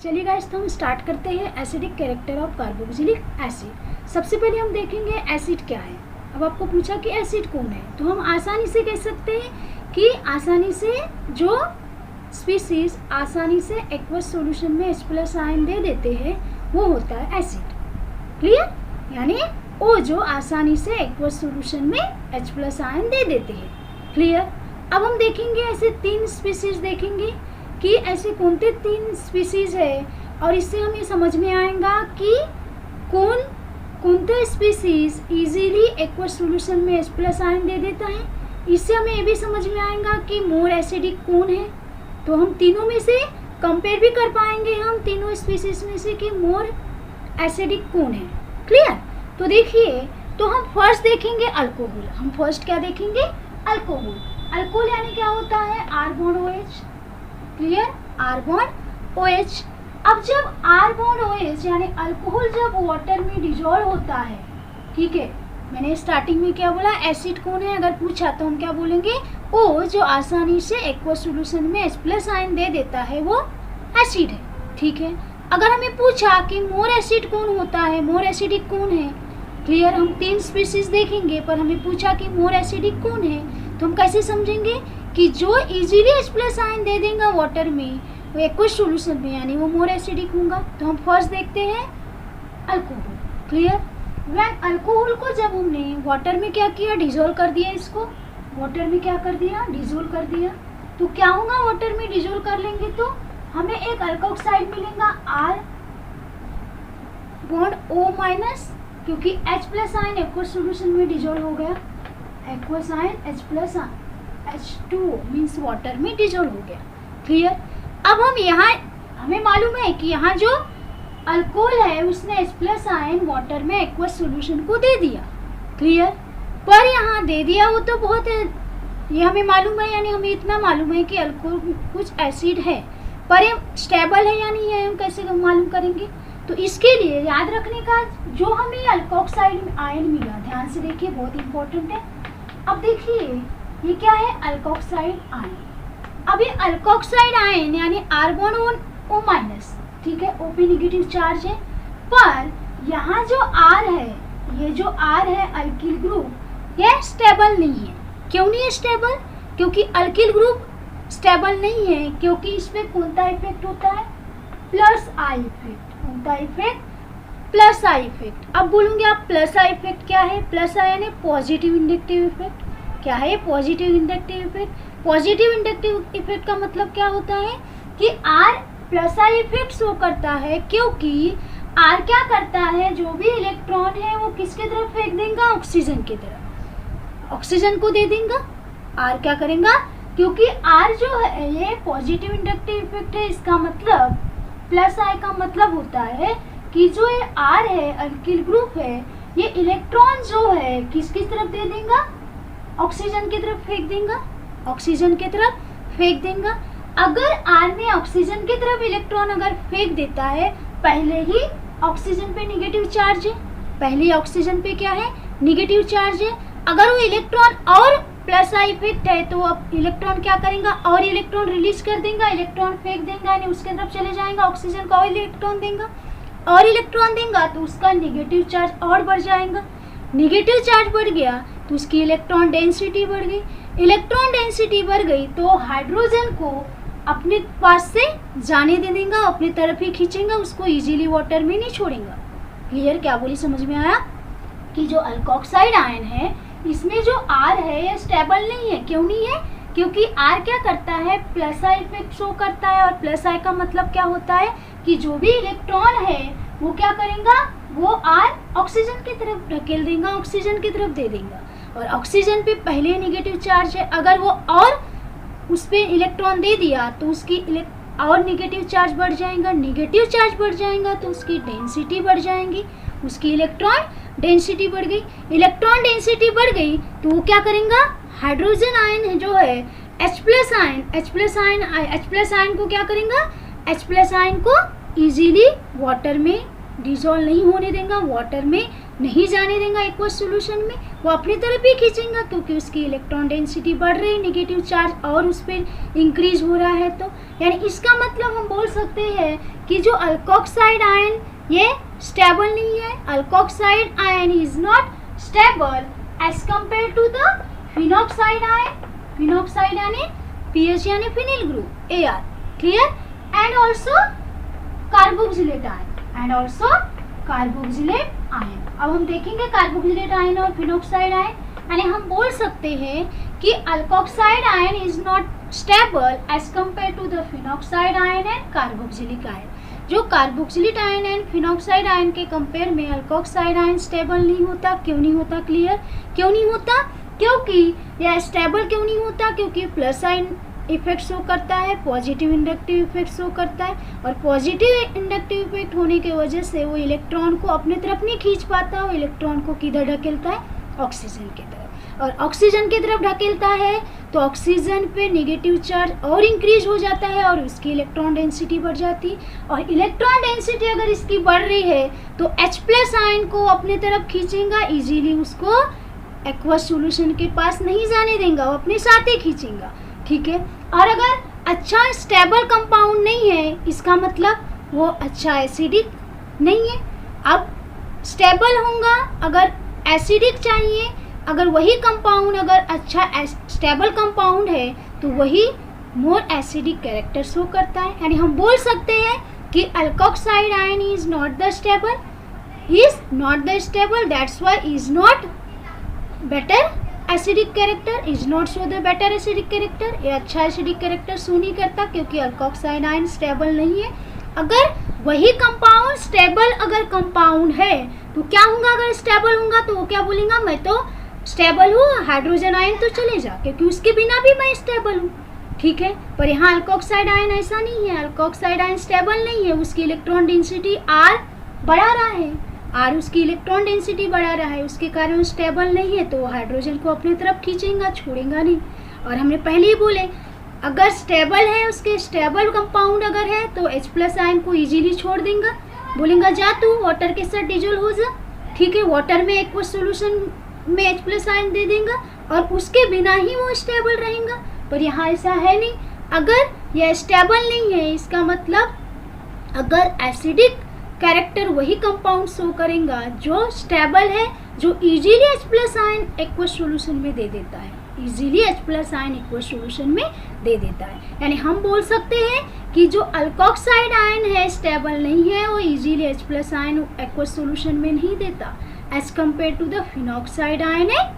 चलिए गाइस, तो हम स्टार्ट करते हैं acidic character of carboxylic acid. सबसे पहले हम देखेंगे एसिड क्या है। अब आपको पूछा कि एसिड कौन है, तो हम आसानी से कह सकते हैं कि आसानी से जो स्पीसीज आसानी से एक्वस सॉल्यूशन में H+ आयन दे देते हैं वो होता है एसिड। क्लियर? यानी वो जो आसानी से एक्वस सॉल्यूशन में H+ आयन दे देते हैं। क्लियर? अब हम देखेंगे ऐसे 3 स्पीसीज देखेंगे कि ऐसे कौन से 3 स्पीसीज है, और इससे हमें समझ में आएगा कि कौन से स्पीसीज इजीली एक्वस सॉल्यूशन में H+ आयन दे देता है। इससे हमें ये भी समझ में आएगा कि मोर एसिडिक कौन है। तो हम तीनों में से कंपेयर भी कर पाएंगे, हम तीनों स्पीसीज में से कि मोर एसिडिक कौन है। क्लियर? तो देखिए, तो हम फर्स्ट देखेंगे अल्कोहल। हम फर्स्ट क्या देखेंगे? अल्कोहल। अल्कोहल यानी क्या होता है? R bond OH। Clear? R bond OH। अब जब R बॉन्ड OH यानी अल्कोहल जब वाटर में डिजोल्व होता है, ठीक है, मैंने स्टार्टिंग में क्या बोला? एसिड कौन है अगर पूछा तो हम क्या बोलेंगे? वो जो आसानी से एक्वस सॉल्यूशन में H+ आयन दे देता है वो एसिड है। ठीक है? अगर हमें पूछा कि मोर एसिड कौन होता है, मोर एसिडिक कौन है, क्लियर, हम 3 स्पीसीज देखेंगे पर हमें पूछा कि मोर एसिडिक कौन है, तो हम कैसे समझेंगे कि जो इजीली H+ आयन दे देगा वाटर में वो एक्वस सॉल्यूशन में, यानी वो मोर एसिडिक होगा। तो हम फर्स्ट देखते हैं अल्कोहल। क्लियर? व्हेन अल्कोहल को जब हमने वाटर में क्या किया? डिजोल्व कर दिया। इसको वाटर में क्या कर दिया? डिजोल्व कर दिया। तो क्या होगा? वाटर में डिजोल्व कर लेंगे तो हमें एक अल्कोक्साइड मिलेगा R बॉन्ड O-, क्योंकि H+ आयन एक्वस सॉल्यूशन में डिजोल्व हो गया। Aqueous ion H+ H2O means water में डिजोल्व हो गया। क्लियर? अब हम यहाँ हमें मालूम है कि यहाँ जो अल्कोहल है उसने H+ आयन वाटर में एक्वस सॉल्यूशन को दे दिया। क्लियर? पर यहाँ दे दिया वो तो बहुत है, ये हमें मालूम है, यानी हमें इतना मालूम है कि अल्कोहल कुछ एसिड है, पर ये स्टेबल है या नहीं है हम कैसे मालूम करेंगे? तो इसके लिए याद रखने का, जो हमें अल्कोक्साइड आयन मिला, ध्यान से देखिए, बहुत इंपॉर्टेंट है। अब देखिए ये क्या है? Alkoxide ion. अब ये अल्कोक्साइड आयन यानी R बॉन्ड O-, ठीक है, O पे नेगेटिव चार्ज है, पर यहाँ जो R है, ये जो R है अल्किल ग्रुप, ये स्टेबल नहीं है। क्यों नहीं है स्टेबल? क्योंकि अल्किल ग्रुप स्टेबल नहीं है, क्योंकि इसमें कौन सा इफेक्ट होता है? +I effect. कौन सा इफेक्ट? +I effect. अब बोलूंगे आप +I इफेक्ट क्या है? +I यानी पॉजिटिव इंडक्टिव इफेक्ट। क्या है? Positive inductive effect. Positive inductive effect का मतलब क्या होता है कि R +I इफेक्ट शो करता है, क्योंकि R क्या करता है? जो भी इलेक्ट्रॉन है वो किसके तरफ फेंक देगा? ऑक्सीजन की तरफ, ऑक्सीजन को दे देगा। R क्या करेगा? क्योंकि R जो है ये पॉजिटिव इंडक्टिव इफेक्ट है, इसका मतलब +I का मतलब होता है कि जो ये R है अल्किल ग्रुप है, ये इलेक्ट्रॉन जो है किसकी तरफ दे देगा? ऑक्सीजन की तरफ फेंक देगा, ऑक्सीजन की तरफ फेंक देगा। अगर R ने ऑक्सीजन की तरफ इलेक्ट्रॉन अगर फेंक देता है, पहले ही ऑक्सीजन पे नेगेटिव चार्ज है, पहले ऑक्सीजन पे क्या है? नेगेटिव चार्ज है। अगर वो इलेक्ट्रॉन और +I इफेक्ट है तो अब इलेक्ट्रॉन क्या करेगा? और इलेक्ट्रॉन रिलीज कर देगा, इलेक्ट्रॉन फेंक देगा, यानी उसके तरफ चले जाएगा, ऑक्सीजन का और इलेक्ट्रॉन देगा, और इलेक्ट्रॉन देगा तो उसका नेगेटिव चार्ज और बढ़ जाएगा। नेगेटिव चार्ज बढ़ गया तो उसकी इलेक्ट्रॉन डेंसिटी बढ़ गई। इलेक्ट्रॉन डेंसिटी बढ़ गई तो हाइड्रोजन को अपने पास से जाने दे देगा, अपनी तरफ ही खींचेगा, उसको इजीली वाटर में नहीं छोड़ेगा। क्लियर? क्या बोली? समझ में आया कि जो अल्कोक्साइड आयन है इसमें जो R है ये स्टेबल नहीं है। क्यों नहीं है? क्योंकि R क्या करता है? +I इफेक्ट शो करता है, और +I का मतलब क्या होता है कि जो भी इलेक्ट्रॉन है वो क्या करेगा? वो R ऑक्सीजन की तरफ ढकेल देगा, ऑक्सीजन की तरफ दे देगा, और ऑक्सीजन पे पहले नेगेटिव चार्ज है, अगर वो और उस पे इलेक्ट्रॉन दे दिया तो उसकी और नेगेटिव चार्ज बढ़ जाएगा, नेगेटिव चार्ज बढ़ जाएगा तो उसकी डेंसिटी बढ़ जाएगी, उसकी इलेक्ट्रॉन डेंसिटी बढ़ गई। इलेक्ट्रॉन डेंसिटी बढ़ गई तो वो क्या करेगा? हाइड्रोजन आयन जो है H+ आयन को क्या करेगा? H+ आयन को इजीली वाटर में डिसॉल्व नहीं होने देगा, वाटर में नहीं जाने देगा एक्वस सॉल्यूशन में, वो अपनी तरफ ही खींचेगा क्योंकि उसकी इलेक्ट्रॉन डेंसिटी बढ़ रही है, नेगेटिव चार्ज और उस पर इंक्रीज हो रहा है। तो यानी इसका मतलब हम बोल सकते हैं कि जो अल्कोक्साइड आयन ये स्टेबल नहीं है। Alkoxide ion is not stable as compare to the phenoxide ion. Phenoxide यानी पीएच यानी phenyl group Ar, clear. And also carboxylate ion, and also carboxylate ion. अब हम देखेंगे कार्बोक्सिलेट आयन और फिनॉक्साइड आयन। यानी हम बोल सकते हैं कि alkoxide ion is not stable as compare to the phenoxide ion and carboxylic ion. जो carboxylic ion and phenoxide ion के कंपेयर में अल्कोक्साइड आयन स्टेबल नहीं होता। क्यों नहीं होता? क्लियर, क्यों नहीं होता? क्योंकि यह स्टेबल क्यों नहीं होता? क्योंकि प्लस साइन इफेक्ट शो करता है, पॉजिटिव इंडक्टिव इफेक्ट शो करता है, और पॉजिटिव इंडक्टिव इफेक्ट होने की वजह से वो इलेक्ट्रॉन को अपने तरफ नहीं खींच पाता। वो इलेक्ट्रॉन को किधर ढकेलता है? ऑक्सीजन की तरफ। और ऑक्सीजन की तरफ ढकेलता है तो ऑक्सीजन पे नेगेटिव चार्ज और इंक्रीज हो जाता है और उसकी इलेक्ट्रॉन डेंसिटी बढ़ जाती है। और इलेक्ट्रॉन डेंसिटी अगर इसकी बढ़ रही है तो H+ आयन को अपने तरफ खींचेगा, इजीली उसको एक्वस सॉल्यूशन के पास नहीं जाने देगा, वो अपने साथ ही खींचेगा, ठीक है। और अगर अच्छा स्टेबल कंपाउंड नहीं है, इसका मतलब वो अच्छा एसिडिक नहीं है। अब स्टेबल होगा, अगर एसिडिक चाहिए, अगर वही कंपाउंड अगर अच्छा स्टेबल कंपाउंड है तो वही मोर एसिडिक कैरेक्टर शो करता है। यानी हम बोल सकते हैं कि alkoxide ion is not the stable, that's why is not better acidic character, is not show the better acidic character. ये अच्छा एसिडिक कैरेक्टर शो नहीं करता क्योंकि अल्कोक्साइड आयन स्टेबल नहीं है। अगर वही कंपाउंड स्टेबल अगर कंपाउंड है तो क्या होगा? अगर स्टेबल होगा तो वो क्या बोलेगा, मैं तो स्टेबल हूँ, हाइड्रोजन आयन तो चले जा, क्योंकि उसके बिना भी मैं स्टेबल हूँ, ठीक है। पर यहाँ अल्कोक्साइड आयन ऐसा नहीं है, अल्कोक्साइड आयन स्टेबल नहीं है, उसकी इलेक्ट्रॉन डेंसिटी R बढ़ा रहा है, R उसकी इलेक्ट्रॉन डेंसिटी बढ़ा रहा है, उसके कारण स्टेबल नहीं है, तो वो हाइड्रोजन को अपनी तरफ खींचेगा, छोड़ेगा नहीं। और हमने पहले ही बोले अगर स्टेबल है, उसके स्टेबल कंपाउंड अगर है तो H+ आयन को इजीली छोड़ देगा, बोलेगा जा तू वाटर के साथ डिजोल्व हो जा, ठीक है। वाटर में एक्वस सॉल्यूशन में H+ आयन दे देगा और उसके बिना ही वो स्टेबल रहेगा। पर यहाँ ऐसा है नहीं, अगर यह स्टेबल नहीं है इसका मतलब अगर एसिडिक कैरेक्टर वही कंपाउंड शो करेगा जो स्टेबल है, जो easily H+ ion aqueous solution में दे देता है, easily H+ ion aqueous solution में दे देता है। यानी हम बोल सकते हैं कि जो अल्कोक्साइड आयन है स्टेबल नहीं है, वो easily H+ ion aqueous solution में नहीं देता as compare to the phenoxide ion and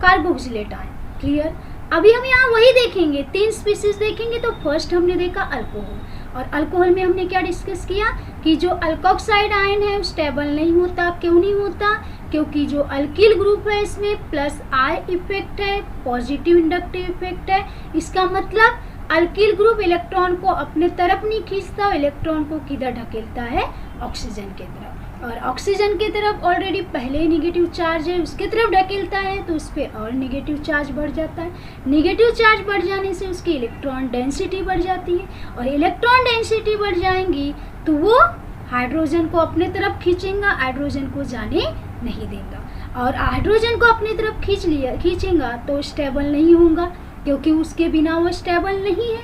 carboxylate ion, clear. अभी हम यहाँ वही देखेंगे, 3 स्पीसीज देखेंगे। तो फर्स्ट हमने देखा अल्कोहल, और अल्कोहल में हमने क्या डिस्कस किया कि जो अल्कोक्साइड आयन है वो स्टेबल नहीं होता। क्यों नहीं होता? क्योंकि जो अल्किल ग्रुप है इसमें +I इफेक्ट है, पॉजिटिव इंडक्टिव इफेक्ट है। इसका मतलब अल्किल ग्रुप इलेक्ट्रॉन को अपने तरफ नहीं खींचता, इलेक्ट्रॉन को किधर ढकेलता है? ऑक्सीजन की तरफ। और ऑक्सीजन की तरफ ऑलरेडी पहले ही नेगेटिव चार्ज है, उसके तरफ ढकेलता है तो उस पर और नेगेटिव चार्ज बढ़ जाता है। नेगेटिव चार्ज बढ़ जाने से उसकी इलेक्ट्रॉन डेंसिटी बढ़ जाती है, और इलेक्ट्रॉन डेंसिटी बढ़ जाएंगी तो वो हाइड्रोजन को अपने तरफ खींचेगा, हाइड्रोजन को जाने नहीं देगा। और हाइड्रोजन को अपनी तरफ खींचेगा तो स्टेबल नहीं होगा, क्योंकि उसके बिना वो स्टेबल नहीं है,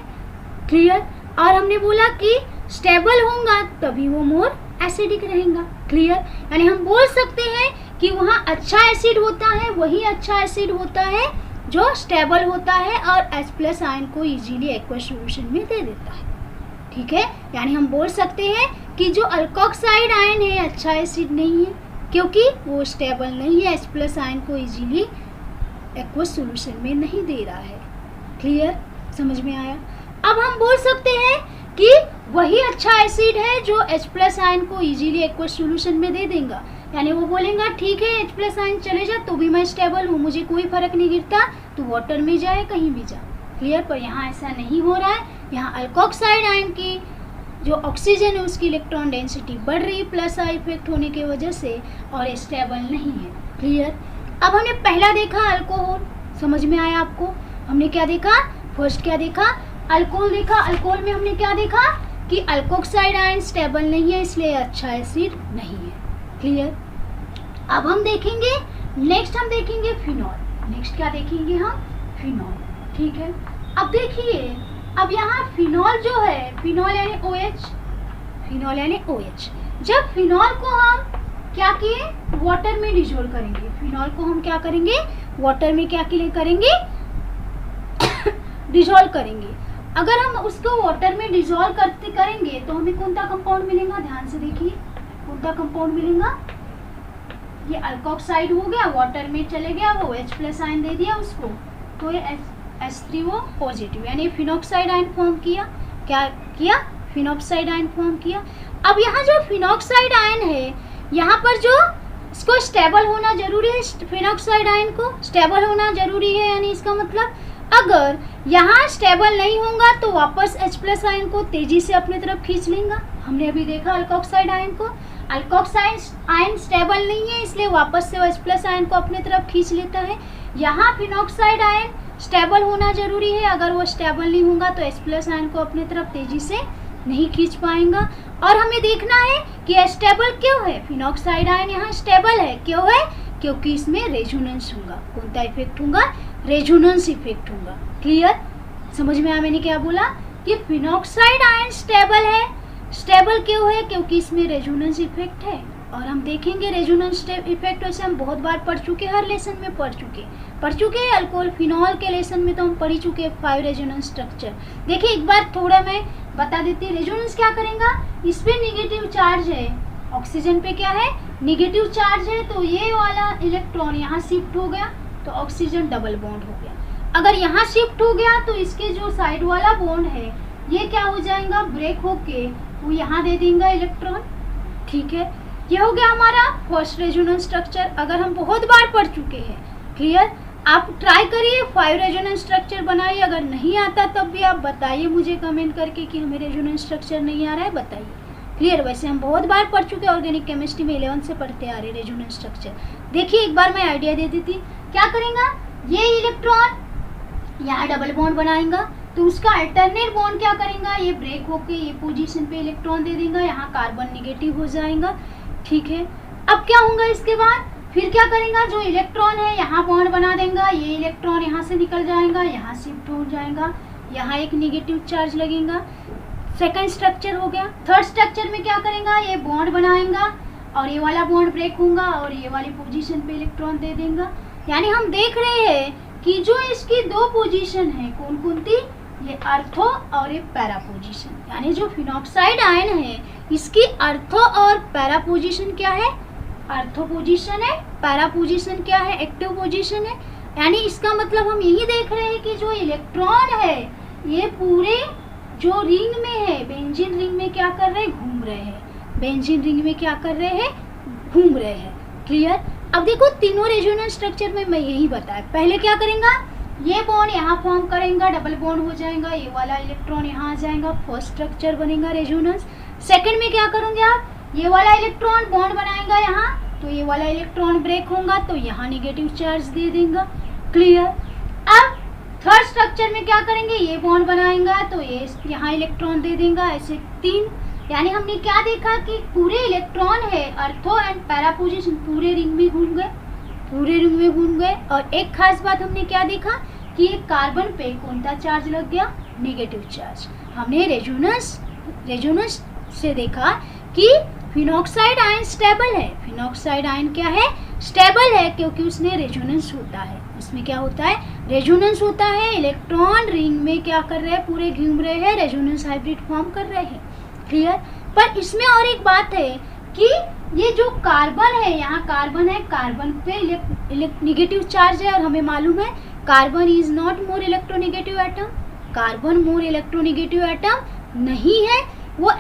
क्लियर। और हमने बोला कि स्टेबल होगा तभी वो मोर एसिडिक रहेगा, क्लियर। यानी हम बोल सकते हैं कि वहाँ अच्छा एसिड होता है, वही अच्छा एसिड होता है जो स्टेबल होता है और H+ आयन को इजीली एक्वस सॉल्यूशन में दे देता है, ठीक है। यानी हम बोल सकते हैं कि जो अल्कोक्साइड आयन है अच्छा एसिड नहीं है, क्योंकि वो स्टेबल नहीं है, H+ आयन को इजीली एक्वस सॉल्यूशन में नहीं दे रहा है, क्लियर, समझ में आया। अब हम बोल सकते हैं कि वही अच्छा एसिड है जो H+ आयन को इजीली एक्वस सॉल्यूशन में दे देगा। यानी वो बोलेगा ठीक है H+ आयन चले जा तो भी मैं स्टेबल हूँ, मुझे कोई फर्क नहीं गिरता, तो वाटर में जाए कहीं भी जा, क्लियर। पर यहाँ ऐसा नहीं हो रहा है, यहाँ अल्कोक्साइड आयन की जो ऑक्सीजन है उसकी इलेक्ट्रॉन डेंसिटी बढ़ रही +I इफेक्ट होने की वजह से, और स्टेबल नहीं है, क्लियर। अब हमने पहला देखा अल्कोहल, समझ में आया आपको? हमने क्या देखा? फर्स्ट क्या देखा? अल्कोहल देखा। अल्कोहल में हमने क्या देखा कि अल्कोक्साइड आयन स्टेबल नहीं है, इसलिए अच्छा एसिड नहीं है, क्लियर। अब हम देखेंगे नेक्स्ट, हम देखेंगे फिनॉल। नेक्स्ट क्या देखेंगे हम? फिनॉल। ठीक है, अब देखिए, अब यहाँ फिनॉल जो है, फिनॉल यानी OH, फिनॉल यानी OH। जब फिनॉल को हम क्या किए, वाटर में डिजोल्व करेंगे, फिनॉल को हम क्या करेंगे, वाटर में क्या करेंगे, डिजोल्व करेंगे। अगर हम उसको वाटर में डिजोल्व करेंगे तो हमें कौन सा कंपाउंड मिलेगा, ध्यान से देखिए, कौन सा कंपाउंड मिलेगा, ये अल्कोक्साइड हो गया, वाटर में चले गया, वो H+ आयन दे दिया उसको, तो ये H3O पॉजिटिव, यानी फिनॉक्साइड आयन फॉर्म किया। क्या किया? फिनॉक्साइड आयन फॉर्म किया। अब यहाँ जो फिनॉक्साइड आयन है, यहाँ पर जो इसको स्टेबल होना जरूरी है, फिनॉक्साइड आयन को स्टेबल होना जरूरी है, यानी इसका मतलब अगर यहाँ स्टेबल नहीं होगा तो वापस H+ आयन को तेजी से अपने तरफ खींच लेगा। हमने अभी देखा अल्कोक्साइड आयन को, अल्कोक्साइड आयन स्टेबल नहीं है, इसलिए वापस से H+ आयन को अपने तरफ खींच लेता है। यहाँ फिनॉक्साइड आयन स्टेबल होना जरूरी है, अगर वो स्टेबल नहीं होगा तो H+ आयन को अपने तरफ तेजी से नहीं खींच पाएगा। और हमें देखना है कि स्टेबल क्यों है, फिनॉक्साइड आयन यहाँ स्टेबल है, क्यों है? क्योंकि इसमें रेजोनेंस होगा। कौन सा इफेक्ट होगा? रेजोनेंस इफेक्ट होगा। क्लियर? समझ में आया मैंने क्या बोला? कि फिनॉक्साइड आयन स्टेबल है। स्टेबल क्यों है? क्योंकि इसमें रेजोनेंस इफेक्ट है। और हम देखेंगे रेजोनेंस इफेक्ट, वैसे हम बहुत बार पढ़ चुके, हर लेसन में पढ़ चुके हैं। अल्कोहल फिनॉल के लेसन में तो हम पढ़ ही चुके हैं 5 रेजोनेंस स्ट्रक्चर। देखिए एक बार थोड़ा मैं बता देती हूँ। रेजोनेंस क्या करेगा, इस पे निगेटिव चार्ज है, ऑक्सीजन पे क्या है, निगेटिव चार्ज है, तो ये वाला इलेक्ट्रॉन यहाँ शिफ्ट हो गया तो ऑक्सीजन डबल बॉन्ड हो गया। अगर यहाँ शिफ्ट हो गया तो इसके जो साइड वाला बॉन्ड है ये क्या हो जाएगा, ब्रेक होके वो यहाँ दे देंगे इलेक्ट्रॉन। ठीक है, ये हो गया हमारा फर्स्ट रेजोनेंस स्ट्रक्चर। अगर हम बहुत बार पढ़ चुके हैं। क्लियर? आप ट्राई करिए 5 रेजोनेंस स्ट्रक्चर बनाइए, अगर नहीं आता तब भी आप बताइए मुझे कमेंट करके कि हमें रेजोनेंस स्ट्रक्चर नहीं आ रहा है, बताइए। क्लियर? वैसे हम बहुत बार पढ़ चुके हैं, ऑर्गेनिक केमिस्ट्री में 11 से पढ़ते आ रहे रेजोनेंस स्ट्रक्चर। देखिए एक बार मैं आइडिया दे देती, क्या करेगा, ये इलेक्ट्रॉन यहाँ डबल बॉन्ड बनाएगा तो उसका अल्टरनेट बॉन्ड क्या करेगा, ये ब्रेक होके ये पोजीशन पे इलेक्ट्रॉन दे देगा, यहाँ कार्बन निगेटिव हो जाएगा। ठीक है, अब क्या होगा इसके बाद, फिर क्या करेगा, जो इलेक्ट्रॉन है यहाँ बॉन्ड बना देगा, ये इलेक्ट्रॉन यहाँ से निकल जाएगा, यहाँ शिफ्ट हो जाएगा, यहाँ एक निगेटिव चार्ज लगेगा। सेकंड स्ट्रक्चर हो गया। थर्ड स्ट्रक्चर में क्या करेगा, ये बॉन्ड बनाएगा और ये वाला बॉन्ड ब्रेक होगा और ये वाली पोजीशन पे इलेक्ट्रॉन दे देगा। यानी हम देख रहे हैं कि जो इसकी 2 पोजीशन है, कौन कौन थी, ये अर्थो और ये पैरा पोजीशन। यानी जो फिनॉक्साइड आयन है इसकी अर्थो और पैरा पोजीशन क्या है, अर्थो पोजीशन है, पैरा पोजीशन क्या है, एक्टिव पोजीशन है। यानी इसका मतलब हम यही देख रहे हैं कि जो इलेक्ट्रॉन है ये पूरे जो रिंग में है, बेंजीन रिंग में क्या कर रहे हैं, घूम रहे हैं, बेंजीन रिंग में क्या कर रहे हैं, घूम रहे हैं। क्लियर? अब देखो तीनों रेजोनेंस स्ट्रक्चर में मैं यही बताया। पहले क्या करेगा, ये बॉन्ड यहाँ फॉर्म करेगा, डबल बॉन्ड हो जाएगा, ये वाला इलेक्ट्रॉन यहाँ आ जाएगा, फर्स्ट स्ट्रक्चर बनेगा रेजोनेंस। सेकंड में क्या करोगे आप, ये वाला इलेक्ट्रॉन बॉन्ड बनाएगा यहाँ, तो ये वाला इलेक्ट्रॉन ब्रेक होगा तो यहाँ निगेटिव चार्ज दे देगा। क्लियर? अब थर्ड स्ट्रक्चर में क्या करेंगे, ये बॉन्ड बनाएगा तो ये यहाँ इलेक्ट्रॉन दे देगा, ऐसे 3। यानी हमने क्या देखा कि पूरे इलेक्ट्रॉन है अर्थो एंड पैरा पोजीशन पूरे रिंग में घूम गए, पूरे रिंग में घूम गए। और एक खास बात हमने क्या देखा कि कार्बन पे कौन सा चार्ज लग गया, नेगेटिव चार्ज। हमने रेजोनेंस से देखा कि फिनॉक्साइड आयन स्टेबल है। फिनॉक्साइड आयन क्या है, स्टेबल है, क्योंकि उसमें रेजोनेंस होता है। उसमें क्या होता है, रेजोनेंस होता है। इलेक्ट्रॉन रिंग में क्या कर रहे हैं, पूरे घूम रहे हैं, रेजोनेंस हाइब्रिड फॉर्म कर रहे हैं। क्लियर? पर इसमें और एक बात है कि ये जो कार्बन है, यहाँ कार्बन है, कार्बन पे निगेटिव चार्ज है और हमें मालूम है carbon is not more electronegative atom. Carbon more electronegative atom नहीं है, वो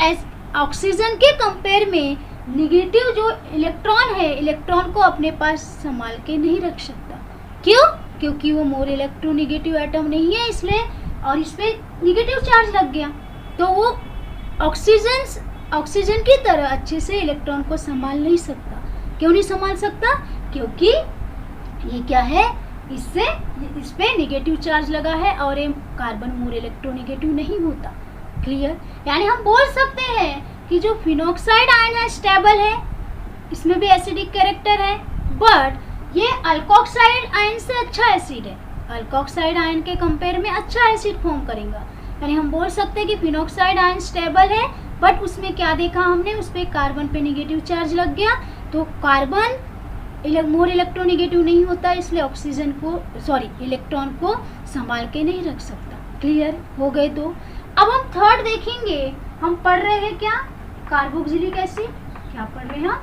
ऑक्सीजन के कंपेयर में निगेटिव जो इलेक्ट्रॉन है, इलेक्ट्रॉन को अपने पास संभाल के नहीं रख सकता। क्यों? क्योंकि वो मोर इलेक्ट्रोनेगेटिव एटम नहीं है, इसलिए, और इस पे निगेटिव चार्ज लग गया तो वो ऑक्सीजन की तरह अच्छे से इलेक्ट्रॉन को संभाल नहीं सकता। क्यों नहीं संभाल सकता? क्योंकि ये क्या है, इस पे निगेटिव चार्ज लगा है और ये कार्बन मोर इलेक्ट्रोनेगेटिव नहीं होता। क्लियर? यानी हम बोल सकते हैं कि जो फिनॉक्साइड आयन है स्टेबल है, इसमें भी एसिडिक कैरेक्टर है, बट ये अल्कोक्साइड आयन से अच्छा एसिड है, अल्कोक्साइड आयन के कंपेयर में अच्छा एसिड फॉर्म करेगा। यानी हम बोल सकते हैं कि फिनॉक्साइड आयन स्टेबल है, बट उसमें क्या देखा हमने, उस पर कार्बन पे नेगेटिव चार्ज लग गया, तो कार्बन मोर इलेक्ट्रोनेगेटिव नहीं होता, इसलिए ऑक्सीजन को इलेक्ट्रॉन को संभाल के नहीं रख सकता। क्लियर हो गए दो। अब हम थर्ड देखेंगे, हम पढ़ रहे हैं क्या, कार्बोक्सिलिक एसिड। क्या पढ़ रहे हैं,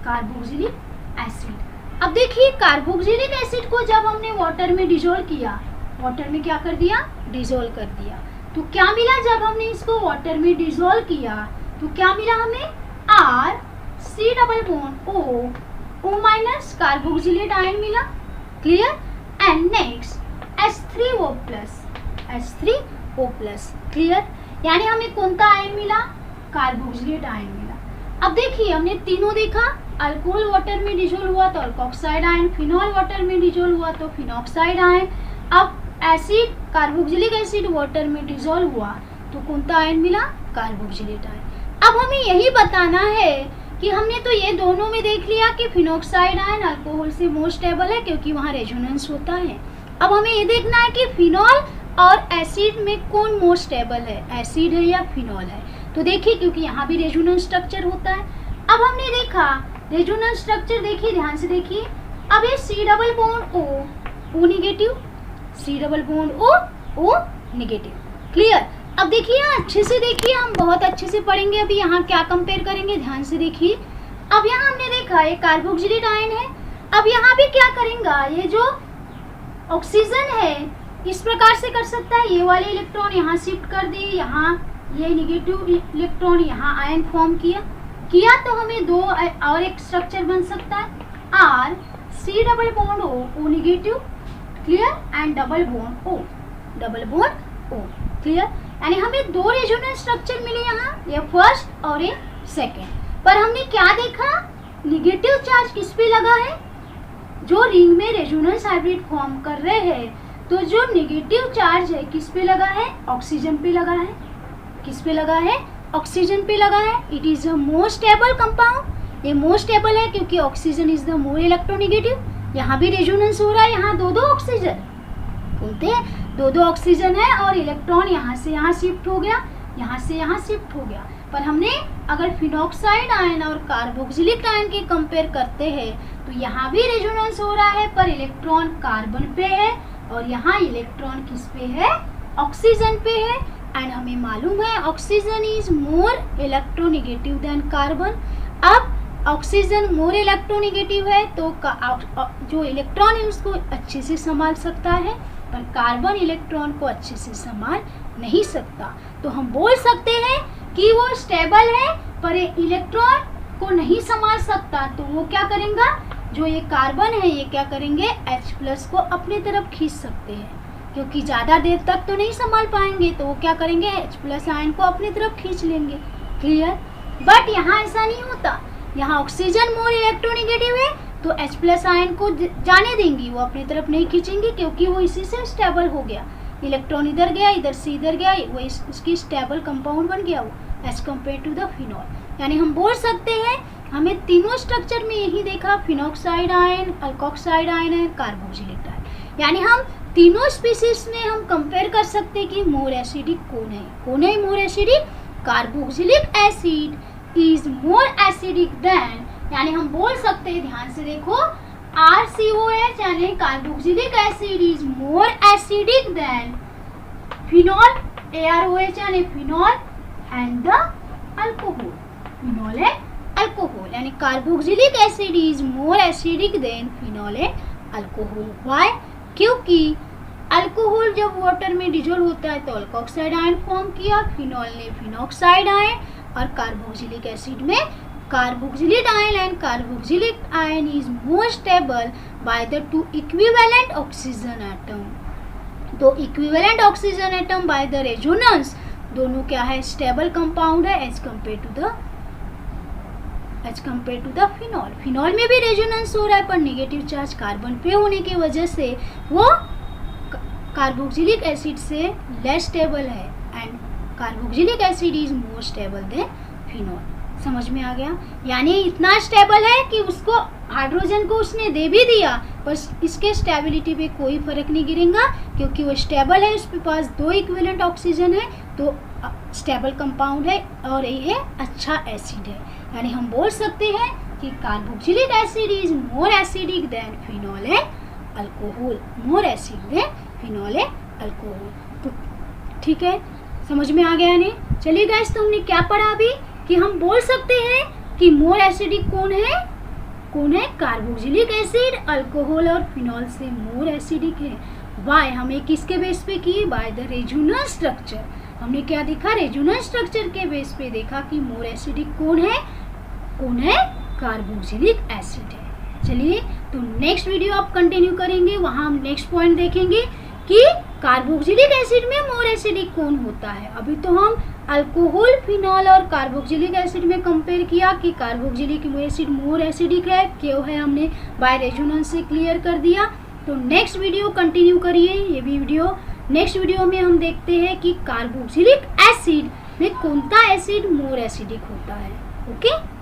कार्बोक्सिलिक एसिड। अब देखिए कार्बोक्सिलिक एसिड को जब हमने वाटर में डिजोल्व किया, वाटर में क्या कर दिया, डिजोल्व कर दिया, तो क्या मिला, जब हमने इसको वाटर में डिजोल्व किया तो क्या मिला हमें, R C double bond O minus carboxylate ion मिला। Clear. And next H3O plus. Clear. यानी हमें कौन सा आयन मिला, कार्बोक्सिलेट आयन मिला। अब देखिए हमने तीनों देखा, अल्कोहल वाटर में डिजोल्व हुआ तो अल्कोक्साइड आयन, फिनॉल वाटर में डिजोल्व हुआ तो फिनॉक्साइड आयन। अब एसिड कार्बोक्सिलिक एसिड वाटर में डिजोल्व हुआ तो कौन सा आयन मिला, कार्बोक्सिलेट आयन। अब हमें यही बताना है कि हमने तो ये दोनों में देख लिया कि फिनॉक्साइड आयन अल्कोहल से मोर स्टेबल है क्योंकि वहाँ रेजोनेंस होता है। अब हमें ये देखना है कि फिनॉल और एसिड में कौन मोर स्टेबल है, एसिड है या फिनॉल है। तो देखिए क्योंकि यहाँ भी रेजोनेंस स्ट्रक्चर होता है। अब हमने देखा रेजोनेंस स्ट्रक्चर, देखिए ध्यान से देखिए। अब ये C double bond O negative, C double bond O negative. Clear. अब देखिए यहाँ अच्छे से देखिए, हम बहुत अच्छे से पढ़ेंगे। अभी यहाँ क्या कंपेयर करेंगे, ध्यान से देखिए। अब यहाँ हमने देखा ये कार्बोक्सिलेट आयन है। अब यहाँ भी क्या करेंगे, ये जो ऑक्सीजन है इस प्रकार से कर सकता है, ये वाले इलेक्ट्रॉन यहाँ शिफ्ट कर दिए, यहाँ ये नेगेटिव इलेक्ट्रॉन यहाँ आयन फॉर्म किया तो हमें दो और एक स्ट्रक्चर बन सकता है, R C double bond O negative. Clear. And double bond O। Clear. यानी हमें दो रेजोनेंस स्ट्रक्चर मिले यहाँ, ये फर्स्ट और ये सेकेंड। पर हमने क्या देखा, नेगेटिव चार्ज किस पे लगा है, जो रिंग में रेजोनेंस हाइब्रिड फॉर्म कर रहे हैं, तो जो नेगेटिव चार्ज है किस पे लगा है, ऑक्सीजन पे लगा है। किस पे लगा है, ऑक्सीजन पे लगा है। It is the more stable compound, ये मोर स्टेबल है क्योंकि oxygen is the more electronegative. यहाँ भी रेजोनेंस हो रहा है, यहाँ दो ऑक्सीजन बोलते हैं, दो ऑक्सीजन है और इलेक्ट्रॉन यहाँ से यहाँ शिफ्ट हो गया, यहाँ से यहाँ शिफ्ट हो गया। पर हमने अगर फिनॉक्साइड आयन और कार्बोक्सिलिक आयन के कंपेयर करते हैं तो यहाँ भी रेजोनेंस हो रहा है, पर इलेक्ट्रॉन कार्बन पे है और यहाँ इलेक्ट्रॉन किस पे है, ऑक्सीजन पे है। एंड हमें मालूम है oxygen is more electronegative than carbon. अब ऑक्सीजन मोर इलेक्ट्रोनेगेटिव है तो जो इलेक्ट्रॉन है उसको अच्छे से संभाल सकता है, पर कार्बन इलेक्ट्रॉन को अच्छे से संभाल नहीं सकता। तो हम बोल सकते हैं कि वो स्टेबल है पर इलेक्ट्रॉन को नहीं संभाल सकता। तो वो क्या करेंगे, जो ये कार्बन है ये क्या करेंगे, H+ को अपनी तरफ खींच सकते हैं क्योंकि ज़्यादा देर तक तो नहीं संभाल पाएंगे, तो वो क्या करेंगे, H+ आयन को अपनी तरफ खींच लेंगे। क्लियर। बट यहाँ ऐसा नहीं होता, यहाँ ऑक्सीजन मोर इलेक्ट्रोनेगेटिव है तो H+ आयन को जाने देंगी, वो अपनी तरफ नहीं खींचेंगी क्योंकि वो इसी से स्टेबल हो गया। इलेक्ट्रॉन इधर गया, इधर से इधर गया, वो उसकी स्टेबल कंपाउंड बन गया वो as compare to the phenol. यानी हम बोल सकते हैं हमें तीनों स्ट्रक्चर में यही देखा, फिनॉक्साइड आयन, अल्कोक्साइड आयन है, कार्बोक्सिलेट आयन। यानी हम तीनों स्पीसीज में हम कंपेयर कर सकते हैं कि मोर एसिडिक कौन है more acidic, carboxylic acid is more acidic then, यानी हम बोल सकते हैं, ध्यान से देखो, RCOH यानी carboxylic acid is more acidic than phenol, AROH यानी phenol and the alcohol, phenol and alcohol. यानी carboxylic acid is more acidic than phenol and alcohol. Why, क्योंकि अल्कोहल जब वाटर में डिजोल्व होता है तो अल्कोक्साइड आयन फॉर्म किया, phenol ने फिनॉक्साइड आयन, और कार्बोक्सिलिक एसिड में carboxylic ion and carboxylic ion is more stable by the two equivalent oxygen atom. तो equivalent oxygen atom by the resonance दोनों क्या है, स्टेबल कंपाउंड है as compare to the phenol. Phenol में भी resonance हो रहा है पर नेगेटिव चार्ज कार्बन पे होने की वजह से वो कार्बोक्सिलिक एसिड से लेस स्टेबल है and carboxylic acid is more stable then phenol. समझ में आ गया? यानी इतना स्टेबल है कि उसको हाइड्रोजन को उसने दे भी दिया, बस इसके स्टेबिलिटी पे कोई फर्क नहीं गिरेगा, क्योंकि वो स्टेबल है, उसके पास 2 इक्विवेलेंट ऑक्सीजन है, तो स्टेबल कंपाउंड है और ये अच्छा एसिड है। यानी हम बोल सकते हैं कि carboxylic acid is more acidic than phenol and alcohol, more acid than phenol and alcohol. तो ठीक है, समझ में आ गया नहीं? चलिए गाइस, तो हमने क्या पढ़ा अभी कि हम बोल सकते हैं कि मोर एसिडिक कौन है? कार्बोक्सिलिक एसिड अल्कोहल और फिनॉल से मोर एसिडिक है। वाई? हमें किसके बेस पे की? Bye the resonance structure. हमने क्या देखा? रेजोनेंस स्ट्रक्चर के बेस पे देखा कि मोर एसिडिक कौन है? कार्बोक्सिलिक एसिड है। चलिए, तो नेक्स्ट वीडियो आप कंटिन्यू करेंगे, वहां हम नेक्स्ट पॉइंट देखेंगे कि कार्बोक्सिलिक एसिड में मोर एसिडिक कौन होता है। अभी तो हम अल्कोहल, फिनॉल और कार्बोक्सिलिक एसिड में कंपेयर किया कि कार्बोक्सिलिक एसिड मोर एसिडिक है, क्यों है, हमने बाय रेजोनेंस से क्लियर कर दिया। तो नेक्स्ट वीडियो कंटिन्यू करिए ये भी वीडियो। नेक्स्ट वीडियो में हम देखते हैं कि कार्बोक्सिलिक एसिड में कौन सा एसिड मोर एसिडिक होता है। ओके।